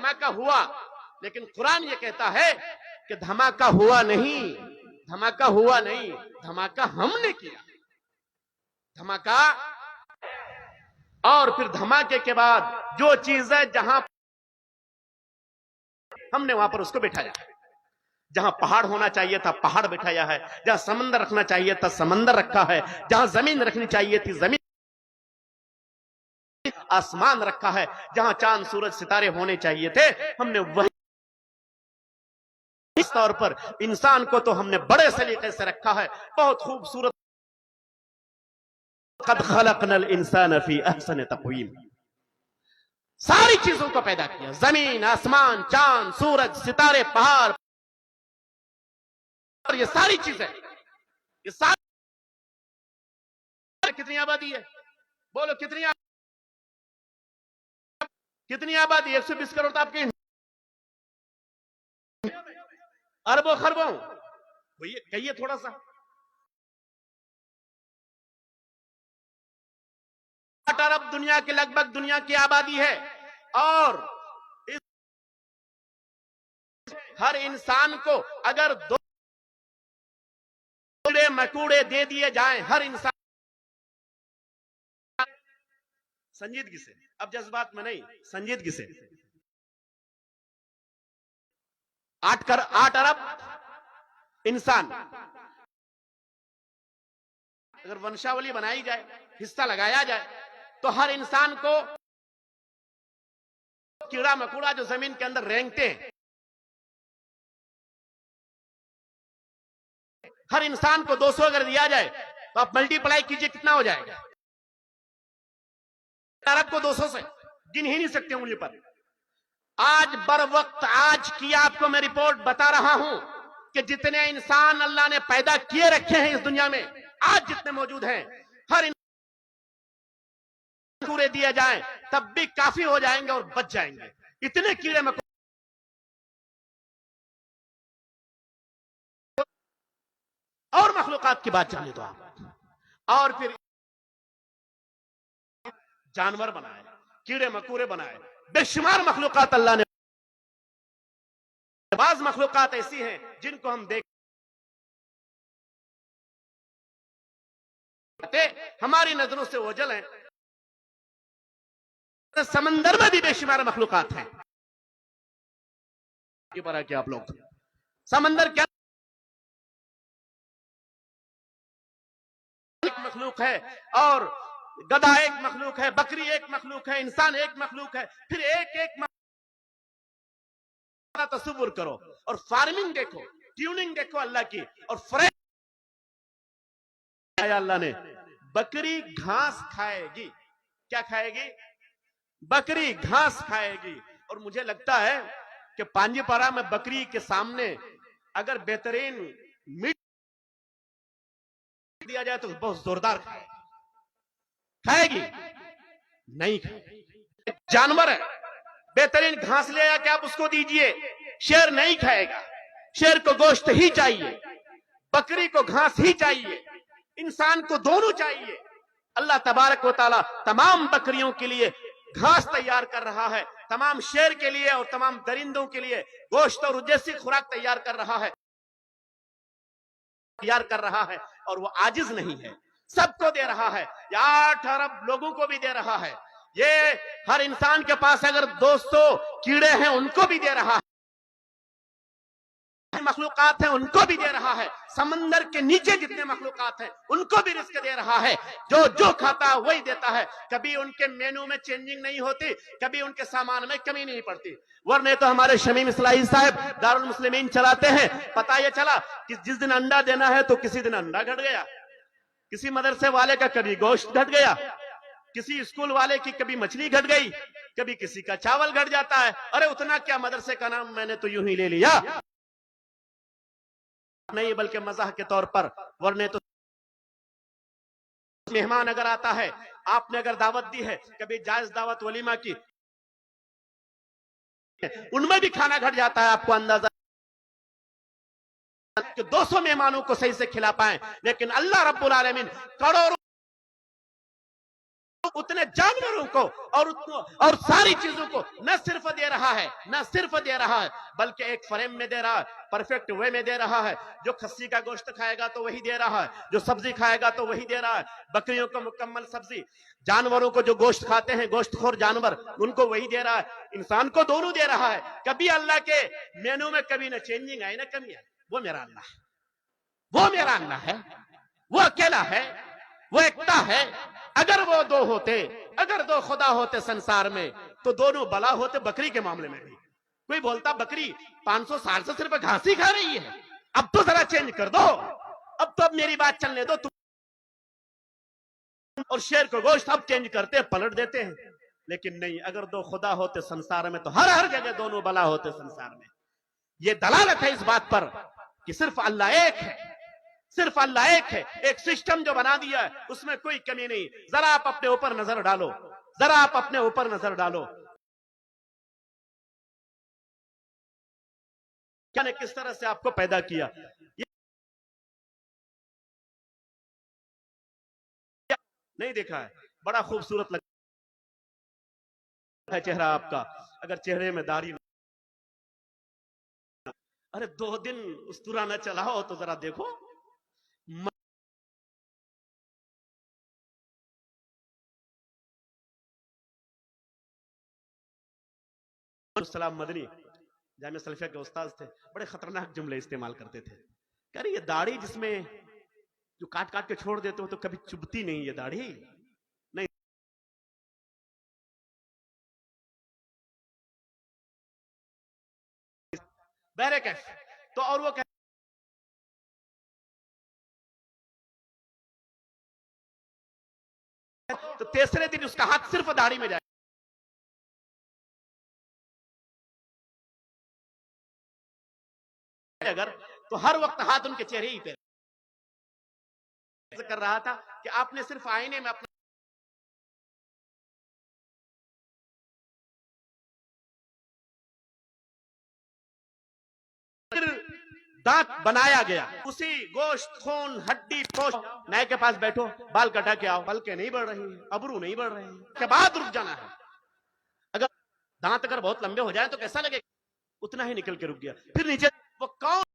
دھماکہ ہوا، لیکن قرآن یہ کہتا ہے کہ دھماکہ ہوا نہیں، دھماکہ ہوا نہیں، دھماکہ ہم نے کیا، دھماکہ۔ اور پھر دھماکے کے بعد جو چیز ہے جہاں ہم نے وہاں پر اس کو بٹھایا، جہاں پہاڑ ہونا چاہیے تھا پہاڑ بٹھایا ہے، جہاں سمندر رکھنا چاہیے تھا سمندر رکھا ہے، جہاں زمین رکھنی چاہیے تھی زمین، آسمان رکھا ہے، جہاں چاند سورج ستارے ہونے چاہیے تھے ہم نے وہی۔ اس طور پر انسان کو تو ہم نے بڑے سلیقے سے رکھا ہے، بہت خوبصورت، قد خلقنا الانسان فی احسن تقویم، ساری چیزوں کو پیدا کیا، زمین، آسمان، چاند، سورج، ستارے، پہاڑ، اور یہ ساری چیزیں، یہ ساری کتنی آبادی ہے؟ بولو کتنی آبادی؟ 120 کروڑ تو آپ کی اربوں خربوں، کہیے تھوڑا سا۔ 8 ارب دنیا کے لگ بھگ دنیا کی آبادی ہے، اور ہر انسان کو اگر 2 کیڑے مکوڑے دے دیے جائیں، ہر انسان سنجیدگی سے، اب جذبات میں نہیں، سنجیدگی سے، 8 ارب انسان اگر ونشاولی بنائی جائے، حصہ لگایا جائے، تو ہر انسان کو کیڑا مکوڑا جو زمین کے اندر رینگتے ہیں، ہر انسان کو 200 اگر دیا جائے تو آپ ملٹی پلائی کیجئے کتنا ہو جائے گا؟ ارب کو 200 سے گن ہی نہیں سکتے انگلی پر۔ آج بر وقت آج کی آپ کو میں رپورٹ بتا رہا ہوں کہ جتنے انسان اللہ نے پیدا کیے رکھے ہیں اس دنیا میں، آج جتنے موجود ہیں، ہر انسان پورے دیا جائیں تب بھی کافی ہو جائیں گے اور بچ جائیں گے، اتنے کیڑے مکوڑے۔ اور مخلوقات کی بات چلے تو آپ، اور پھر جانور بنائے، کیڑے مکوڑے بنائے، بے شمار مخلوقات اللہ نے۔ بعض مخلوقات ایسی ہیں جن کو ہم دیکھتے ہماری نظروں سے اوجھل ہیں، سمندر میں بھی بے شمار مخلوقات ہیں۔ یہ پڑھا کہ آپ لوگ سمندر کیا ایک مخلوق ہے، اور گدھا ایک مخلوق ہے، بکری ایک مخلوق ہے، انسان ایک مخلوق ہے، پھر ایک ایک تصور کرو، اور فارمنگ دیکھو، ٹیوننگ دیکھو اللہ کی، اور اللہ نے بکری گھاس کھائے گی، کیا کھائے گی؟ بکری گھاس کھائے گی۔ اور مجھے لگتا ہے کہ پانجی پارا میں بکری کے سامنے اگر بہترین میٹ دیا جائے تو بہت زوردار کھائے گی؟ نہیں کھائے گی۔ جانور ہے، بہترین گھاس لے آیا کہ آپ اس کو دیجئے، شیر نہیں کھائے گا، شیر کو گوشت ہی چاہیے، بکری کو گھاس ہی چاہیے، انسان کو دونوں چاہیے۔ اللہ تبارک و تعالی تمام بکریوں کے لیے گھاس تیار کر رہا ہے، تمام شیر کے لیے اور تمام درندوں کے لیے گوشت اور جیسی خوراک تیار کر رہا ہے، اور وہ عاجز نہیں ہے، سب کو دے رہا ہے، 8 ارب لوگوں کو بھی دے رہا ہے، یہ ہر انسان کے پاس اگر 200 کیڑے ہیں ان کو بھی دے رہا ہے، مخلوقات ہیں ان کو بھی دے رہا ہے، سمندر کے نیچے جتنے مخلوقات ہیں ان کو بھی رزق دے رہا ہے، جو کھاتا ہے وہی دیتا ہے، کبھی ان کے مینو میں چینجنگ نہیں ہوتی، کبھی ان کے سامان میں کمی نہیں پڑتی۔ ورنہ تو ہمارے شمیم اصلاحی صاحب دارالمسلمین چلاتے ہیں، پتہ یہ چلا کہ جس دن انڈا دینا ہے تو کسی دن انڈا گھٹ گیا، کسی مدرسے والے کا کبھی گوشت گھٹ گیا، کسی اسکول والے کی کبھی مچھلی گھٹ گئی، کبھی کسی کا چاول گھٹ جاتا ہے، ارے اتنا کیا، مدرسے کا نام میں نے تو یوں ہی لے لیا، نہیں بلکہ مزاح کے طور پر۔ ورنہ تو مہمان اگر آتا ہے، آپ نے اگر دعوت دی ہے، کبھی جائز دعوت ولیمہ کی، ان میں بھی کھانا گھٹ جاتا ہے، آپ کو اندازہ کہ 200 مہمانوں کو صحیح سے کھلا پائیں، لیکن اللہ رب العالمین کروڑوں اتنے جانوروں کو اور ساری چیزوں کو نہ صرف دے رہا ہے بلکہ ایک فریم میں دے رہا ہے، پرفیکٹ وے میں دے رہا ہے. جو کھسی کا گوشت کھائے گا تو وہی دے رہا ہے، جو سبزی کھائے گا تو وہی دے رہا ہے. بکریوں کو مکمل سبزی، جانوروں کو جو گوشت کھاتے ہیں گوشت خور جانور ان کو وہی دے رہا ہے. انسان کو دونوں دے رہا ہے. کبھی اللہ کے مینو میں کبھی نہ چینجنگ آئے نہ کمی آئے. وہ میرا اللہ ہے، وہ اکیلا ہے، وہ ایکتا ہے. اگر وہ اگر دو خدا ہوتے سنسار میں تو دونوں بلا ہوتے. بکری کے معاملے میں بھی کوئی بولتا بکری 500 سال سے صرف گھاس ہی کھا رہی ہے، اب تو ذرا چینج کر دو، اب تو میری بات چلنے دو. اور شیر کو گوشت اب چینج کرتے پلٹ دیتے ہیں. لیکن نہیں، اگر دو خدا ہوتے سنسار میں تو ہر جگہ دونوں بلا ہوتے سنسار میں. یہ دلالت ہے اس بات پر کہ صرف اللہ ایک ہے. ایک سسٹم جو بنا دیا ہے اس میں کوئی کمی نہیں. ذرا آپ اپنے اوپر نظر ڈالو، کیا نے کس طرح سے آپ کو پیدا کیا. نہیں دیکھا ہے؟ بڑا خوبصورت لگتا ہے چہرہ آپ کا. اگر چہرے میں داڑھی ارے 2 دن استورا نہ چلا ہو تو ذرا دیکھو. السلام مدنی جامعہ سلفیہ کے استاد تھے، بڑے خطرناک جملے استعمال کرتے تھے. کہہ رہی یہ داڑھی جس میں جو کاٹ کے چھوڑ دیتے ہو تو کبھی چبھتی نہیں یہ داڑھی. نہیں بہرے کیف تو. اور وہ تو تیسرے دن اس کا ہاتھ صرف داڑھی میں جائے. اگر تو ہر وقت ہاتھ ان کے چہرے ہی پہ کر رہا تھا کہ آپ نے صرف آئینے میں اپنا دانت بنایا گیا. اسی گوشت خون ہڈی پوش نئے کے پاس بیٹھو، بال کٹا کے آؤ، پلکیں نہیں بڑھ رہی، ابرو نہیں بڑھ رہے کے بعد رک جانا ہے. اگر دانت بہت لمبے ہو جائیں تو کیسا لگے؟ اتنا ہی نکل کے رک گیا. پھر نیچے وہ کون